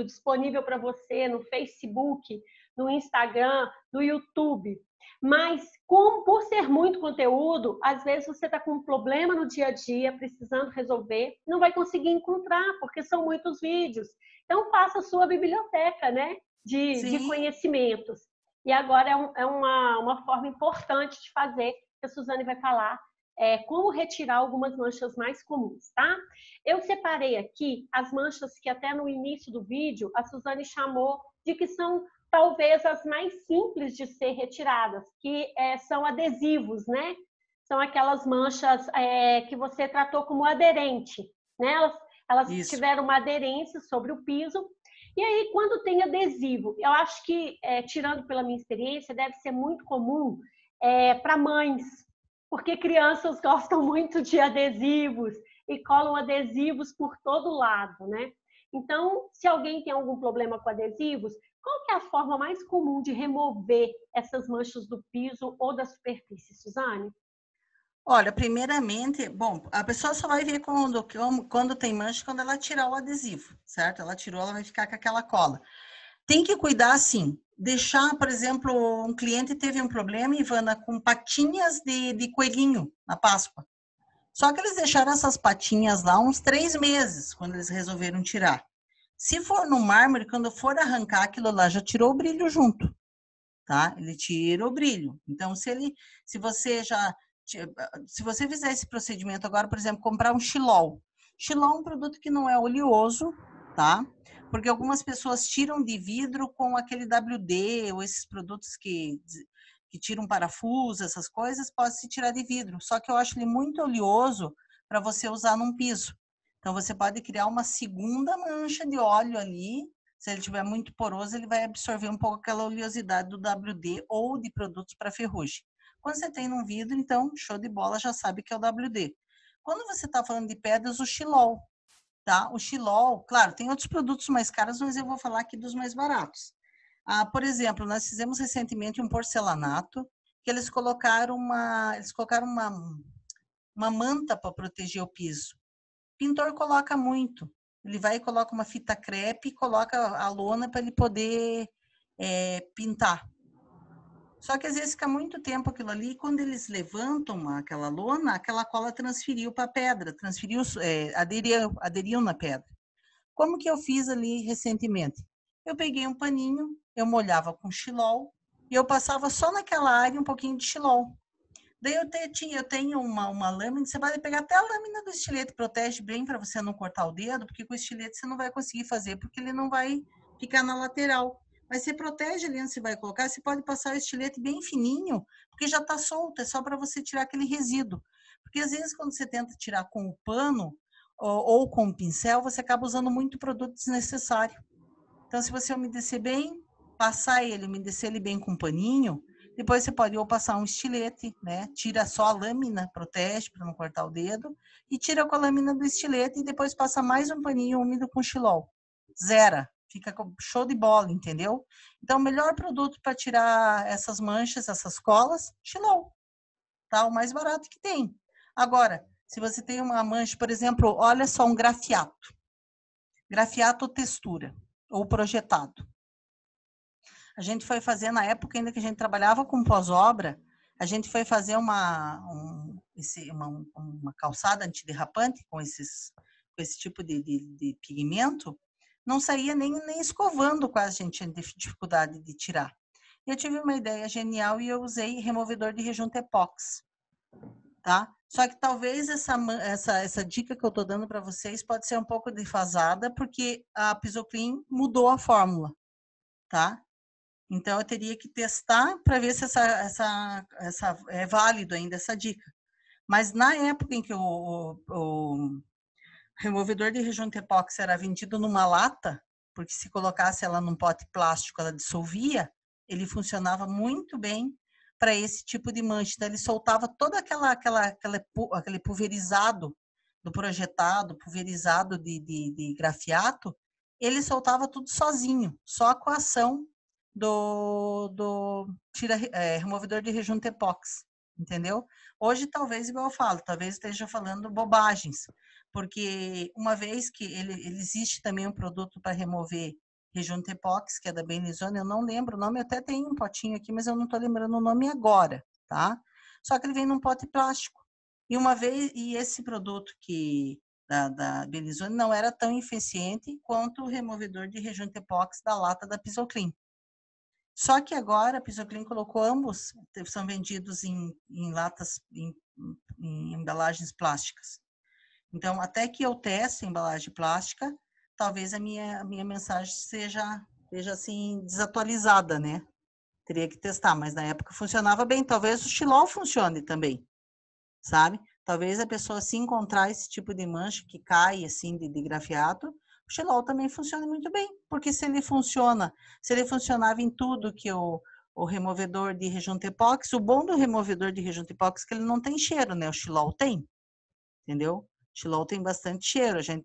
[SPEAKER 1] disponível para você no Facebook, no Instagram, no YouTube. Mas, por ser muito conteúdo, às vezes você está com um problema no dia a dia, precisando resolver, não vai conseguir encontrar, porque são muitos vídeos. Então, faça a sua biblioteca, né, de conhecimentos. E agora é uma forma importante de fazer, que a Suzane vai falar, como retirar algumas manchas mais comuns, tá? Eu separei aqui as manchas que até no início do vídeo a Suzane chamou de que são talvez as mais simples de ser retiradas, que são adesivos, né? São aquelas manchas que você tratou como aderente, né? Elas tiveram uma aderência sobre o piso. E aí, quando tem adesivo, eu acho que, tirando pela minha experiência, deve ser muito comum para mães, porque crianças gostam muito de adesivos e colam adesivos por todo lado, né? Então, se alguém tem algum problema com adesivos, qual que é a forma mais comum de remover essas manchas do piso ou da superfície, Suzane?
[SPEAKER 2] Olha, primeiramente, bom, a pessoa só vai ver quando tem mancha quando ela tirar o adesivo, certo? Ela tirou, ela vai ficar com aquela cola. Tem que cuidar, assim, deixar, por exemplo, um cliente teve um problema, Ivana, com patinhas de coelhinho na Páscoa. Só que eles deixaram essas patinhas lá uns 3 meses, quando eles resolveram tirar. Se for no mármore, quando for arrancar aquilo lá, já tirou o brilho junto, tá? Ele tira o brilho. Então, se você fizer esse procedimento agora, por exemplo, comprar um xilol. Xilol é um produto que não é oleoso, tá? Porque algumas pessoas tiram de vidro com aquele WD ou esses produtos que tiram parafuso, essas coisas, pode se tirar de vidro. Só que eu acho ele muito oleoso para você usar num piso. Então, você pode criar uma segunda mancha de óleo ali. Se ele estiver muito poroso, ele vai absorver um pouco aquela oleosidade do WD ou de produtos para ferrugem. Quando você tem num vidro, então, show de bola, já sabe que é o WD. Quando você está falando de pedras, o xilol, tá? O xilol, claro, tem outros produtos mais caros, mas eu vou falar aqui dos mais baratos. Por exemplo, nós fizemos recentemente um porcelanato, que eles colocaram uma manta para proteger o piso. O pintor coloca muito. Ele vai e coloca uma fita crepe e coloca a lona para ele poder pintar. Só que às vezes fica muito tempo aquilo ali, e quando eles levantam aquela lona, aquela cola transferiu para a pedra, aderiu na pedra. Como que eu fiz ali recentemente? Eu peguei um paninho, eu molhava com xilol e eu passava só naquela área um pouquinho de xilol. Daí eu tenho uma lâmina, você pode pegar até a lâmina do estilete, protege bem para você não cortar o dedo, porque com o estilete você não vai conseguir fazer, porque ele não vai ficar na lateral. Mas você protege ali onde você vai colocar, você pode passar o estilete bem fininho, porque já está solto, é só para você tirar aquele resíduo. Porque às vezes quando você tenta tirar com o pano ou com o pincel, você acaba usando muito produto desnecessário. Então, se você umedecer bem, umedecer ele bem com um paninho, depois você pode ou passar um estilete, né? Tira só a lâmina, protege para não cortar o dedo, e tira com a lâmina do estilete e depois passa mais um paninho úmido com xilol. Zera, fica show de bola, entendeu? Então, o melhor produto para tirar essas manchas, essas colas, xilol, tá? O mais barato que tem. Agora, se você tem uma mancha, por exemplo, olha só um grafiato. Grafiato ou textura, ou projetado. A gente foi fazer, na época ainda que a gente trabalhava com pós-obra, a gente foi fazer uma calçada antiderrapante com esse tipo de pigmento, não saía nem escovando, quase a gente tinha dificuldade de tirar. Eu tive uma ideia genial e eu usei removedor de rejunto epóxi, tá? Só que talvez essa dica que eu estou dando para vocês pode ser um pouco defasada, porque a Pisoclean mudou a fórmula, tá? Então, eu teria que testar para ver se essa é válido ainda essa dica. Mas na época em que o removedor de rejunto epóxi era vendido numa lata, porque se colocasse ela num pote plástico, ela dissolvia, ele funcionava muito bem para esse tipo de mancha. Então, ele soltava todo aquele pulverizado do projetado, pulverizado de grafiato, ele soltava tudo sozinho, só com a ação removedor de rejunto epóxi, entendeu? Hoje, talvez, igual eu falo, talvez esteja falando bobagens, porque uma vez que ele existe também um produto para remover rejunto epóxi, que é da Benlizone, eu não lembro o nome, eu até tenho um potinho aqui, mas eu não estou lembrando o nome agora, tá? Só que ele vem num pote plástico. E esse produto da Benlizone não era tão eficiente quanto o removedor de rejunto epóxi da lata da Pisoclean. Só que agora a Pisoclean colocou ambos, são vendidos em latas, em embalagens plásticas. Então, até que eu teste a embalagem plástica, talvez a minha mensagem seja assim, desatualizada, né? Teria que testar, mas na época funcionava bem. Talvez o Xilol funcione também, sabe? Talvez a pessoa, se encontrar esse tipo de mancha que cai, assim, de grafiato, o Xilol também funciona muito bem, porque se ele funcionava em tudo que o removedor de rejunto epóxi, o bom do removedor de rejunto epóxi é que ele não tem cheiro, né? O Xilol tem, entendeu? O Xilol tem bastante cheiro. A gente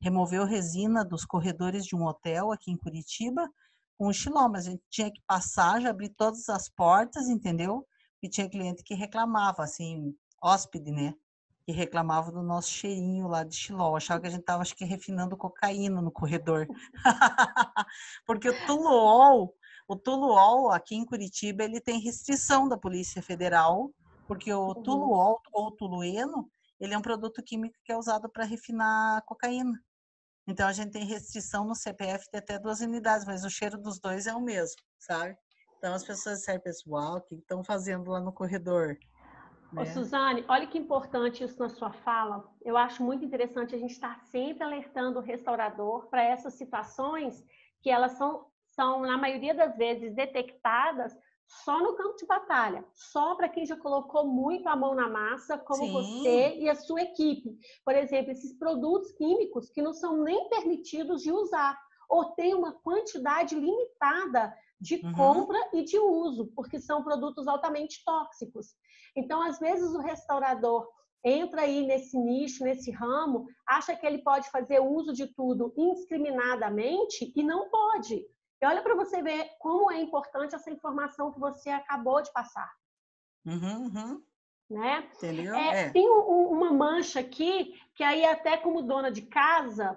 [SPEAKER 2] removeu resina dos corredores de um hotel aqui em Curitiba com o Xilol, mas a gente tinha que passar, já abrir todas as portas, entendeu? E tinha cliente que reclamava, assim, hóspede, né? Que reclamava do nosso cheirinho lá de Xilol. Achava que a gente estava, acho que, refinando cocaína no corredor. Porque o Toluol, aqui em Curitiba, ele tem restrição da Polícia Federal, porque o Toluol, ou tolueno, ele é um produto químico que é usado para refinar cocaína. Então, a gente tem restrição no CPF de até 2 unidades, mas o cheiro dos dois é o mesmo, sabe? Então, as pessoas disseram, pessoal, o que estão fazendo lá no corredor?
[SPEAKER 1] Ô,
[SPEAKER 2] Né?
[SPEAKER 1] Suzane, olha que importante isso na sua fala. Eu acho muito interessante a gente estar sempre alertando o restaurador para essas situações que elas são, na maioria das vezes, detectadas só no campo de batalha, só para quem já colocou muito a mão na massa, como você e a sua equipe. Por exemplo, esses produtos químicos que não são nem permitidos de usar, ou tem uma quantidade limitada de compra e de uso, porque são produtos altamente tóxicos. Então, às vezes, o restaurador entra aí nesse nicho, nesse ramo, acha que ele pode fazer uso de tudo indiscriminadamente e não pode. E olha para você ver como é importante essa informação que você acabou de passar. Né?
[SPEAKER 2] Entendeu?
[SPEAKER 1] Tem uma mancha aqui, que aí até como dona de casa,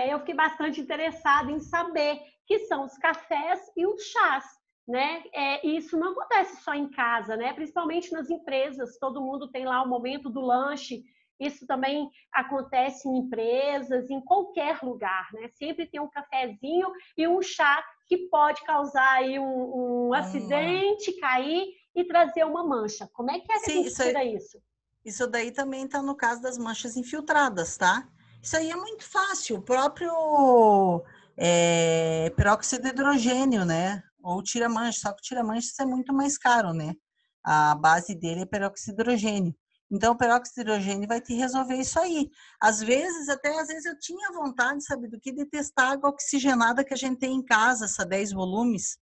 [SPEAKER 1] eu fiquei bastante interessada em saber, que são os cafés e os chás. Né? Isso não acontece só em casa, né? Principalmente nas empresas, todo mundo tem lá o momento do lanche, isso também acontece em empresas, em qualquer lugar, né? Sempre tem um cafezinho e um chá que pode causar aí um acidente, cair e trazer uma mancha. Como é que a gente tira isso?
[SPEAKER 2] Isso daí também está no caso das manchas infiltradas, tá? Isso aí é muito fácil, o próprio peróxido de hidrogênio, né? Ou tira-mancha, só que o tira-mancha é muito mais caro, né? A base dele é peróxido de hidrogênio. Então, o peróxido de hidrogênio vai te resolver isso aí. Às vezes eu tinha vontade, sabe, do que de testar a água oxigenada que a gente tem em casa, essa 10 volumes,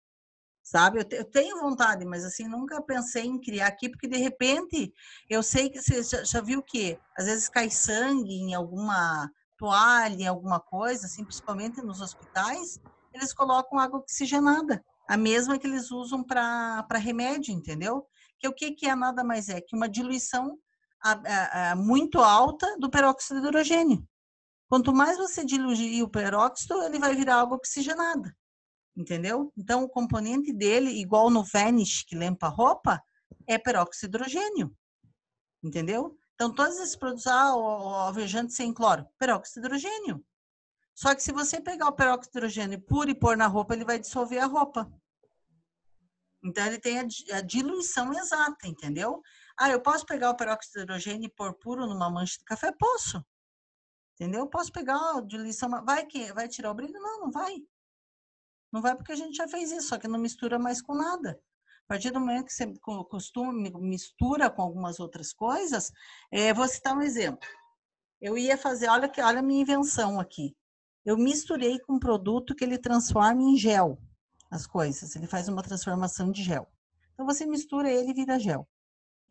[SPEAKER 2] sabe? Eu tenho vontade, mas assim, nunca pensei em criar aqui, porque de repente, eu sei que você já viu que às vezes cai sangue em alguma toalha, em alguma coisa, assim, principalmente nos hospitais, eles colocam água oxigenada, a mesma que eles usam para remédio, entendeu? Que o que é nada mais é que uma diluição muito alta do peróxido de hidrogênio. Quanto mais você diluir o peróxido, ele vai virar água oxigenada. Entendeu? Então, o componente dele, igual no Vanish, que limpa a roupa, é peróxido de hidrogênio. Entendeu? Então, todos esses produtos, o alvejante sem cloro, peróxido de hidrogênio. Só que se você pegar o peróxido de hidrogênio puro e pôr na roupa, ele vai dissolver a roupa. Então, ele tem a diluição exata, entendeu? Eu posso pegar o peróxido de hidrogênio e pôr puro numa mancha de café? Posso. Entendeu? Posso pegar a diluição, vai tirar o brilho? Não vai. Não vai porque a gente já fez isso, só que não mistura mais com nada. A partir do momento que você mistura com algumas outras coisas, vou citar um exemplo. Eu ia fazer, olha a minha invenção aqui. Eu misturei com um produto que ele transforma em gel as coisas. Ele faz uma transformação de gel. Então, você mistura ele e vira gel.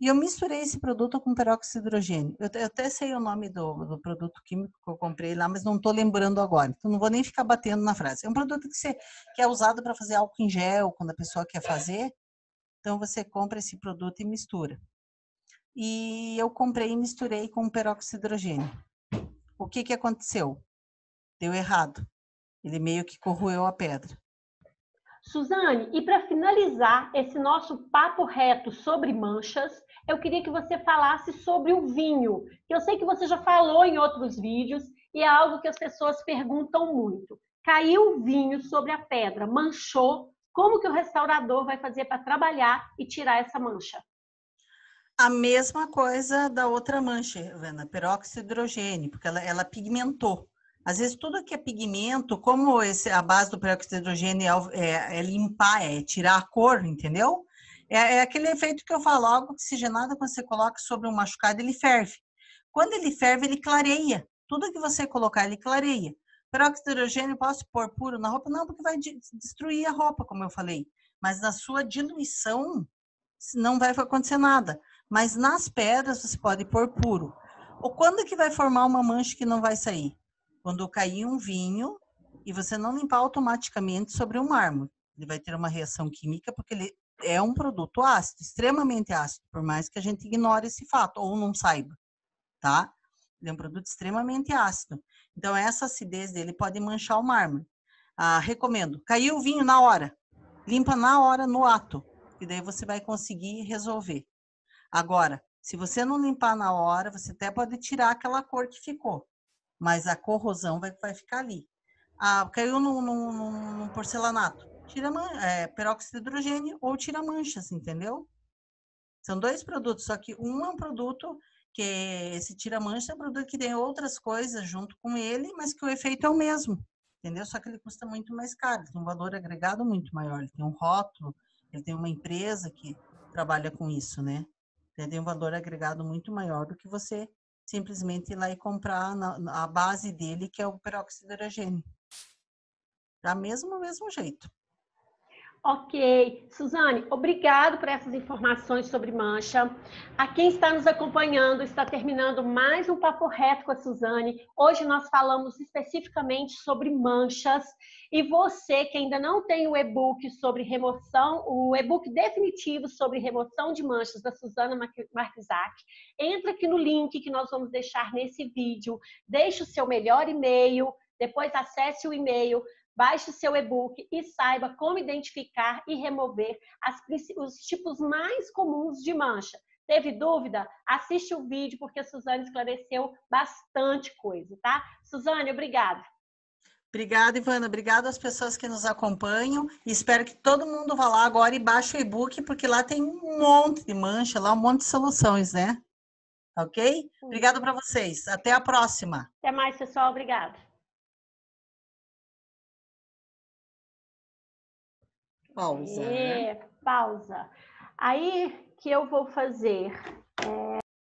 [SPEAKER 2] E eu misturei esse produto com peróxido de hidrogênio. Eu até sei o nome do produto químico que eu comprei lá, mas não estou lembrando agora. Então, não vou nem ficar batendo na frase. É um produto que é usado para fazer álcool em gel, quando a pessoa quer fazer. Então, você compra esse produto e mistura. E eu comprei e misturei com peróxido de hidrogênio. O que aconteceu? Deu errado. Ele meio que corroeu a pedra.
[SPEAKER 1] Suzane, e para finalizar esse nosso papo reto sobre manchas, eu queria que você falasse sobre o vinho, que eu sei que você já falou em outros vídeos e é algo que as pessoas perguntam muito. Caiu o vinho sobre a pedra, manchou, como que o restaurador vai fazer para trabalhar e tirar essa mancha?
[SPEAKER 2] A mesma coisa da outra mancha, Ana, peróxido de hidrogênio, porque ela pigmentou. Às vezes, tudo que é pigmento, como a base do peróxido de hidrogênio é limpar, é tirar a cor, entendeu? É aquele efeito que eu falo, água oxigenada, quando você coloca sobre um machucado, ele ferve. Quando ele ferve, ele clareia. Tudo que você colocar, ele clareia. Peróxido de hidrogênio, posso pôr puro na roupa? Não, porque vai destruir a roupa, como eu falei. Mas na sua diluição, não vai acontecer nada. Mas nas pedras você pode pôr puro. Ou quando que vai formar uma mancha que não vai sair? Quando cair um vinho e você não limpar automaticamente sobre o mármore. Ele vai ter uma reação química porque ele é um produto ácido, extremamente ácido, por mais que a gente ignore esse fato ou não saiba, tá? Ele é um produto extremamente ácido. Então essa acidez dele pode manchar o mármore. Recomendo, caiu o vinho na hora, limpa na hora, no ato, e daí você vai conseguir resolver. Agora, se você não limpar na hora, você até pode tirar aquela cor que ficou, mas a corrosão vai ficar ali. Caiu num porcelanato, tira peróxido de hidrogênio ou tira manchas, entendeu? São dois produtos, só que um é um produto que esse tira-mancha é um produto que tem outras coisas junto com ele, mas que o efeito é o mesmo, entendeu? Só que ele custa muito mais caro, tem um valor agregado muito maior, ele tem um rótulo, ele tem uma empresa que trabalha com isso, né? Ele tem um valor agregado muito maior do que você simplesmente ir lá e comprar a base dele, que é o peróxido de hidrogênio. Da mesmo jeito.
[SPEAKER 1] Ok. Suzane, obrigado por essas informações sobre mancha. A quem está nos acompanhando, está terminando mais um Papo Reto com a Suzane. Hoje nós falamos especificamente sobre manchas. E você que ainda não tem o e-book sobre remoção, o e-book definitivo sobre remoção de manchas da Suzana Marquisac, entra aqui no link que nós vamos deixar nesse vídeo. Deixe o seu melhor e-mail, depois acesse o e-mail, baixe o seu e-book e saiba como identificar e remover os tipos mais comuns de mancha. Teve dúvida? Assiste o vídeo, porque a Suzane esclareceu bastante coisa, tá? Suzane, obrigada.
[SPEAKER 2] Obrigada, Ivana. Obrigada às pessoas que nos acompanham. E espero que todo mundo vá lá agora e baixe o e-book, porque lá tem um monte de mancha, lá um monte de soluções, né? Ok? Obrigada para vocês. Até a próxima.
[SPEAKER 1] Até mais, pessoal. Obrigada.
[SPEAKER 2] Pausa.
[SPEAKER 1] Pausa. Aí que eu vou fazer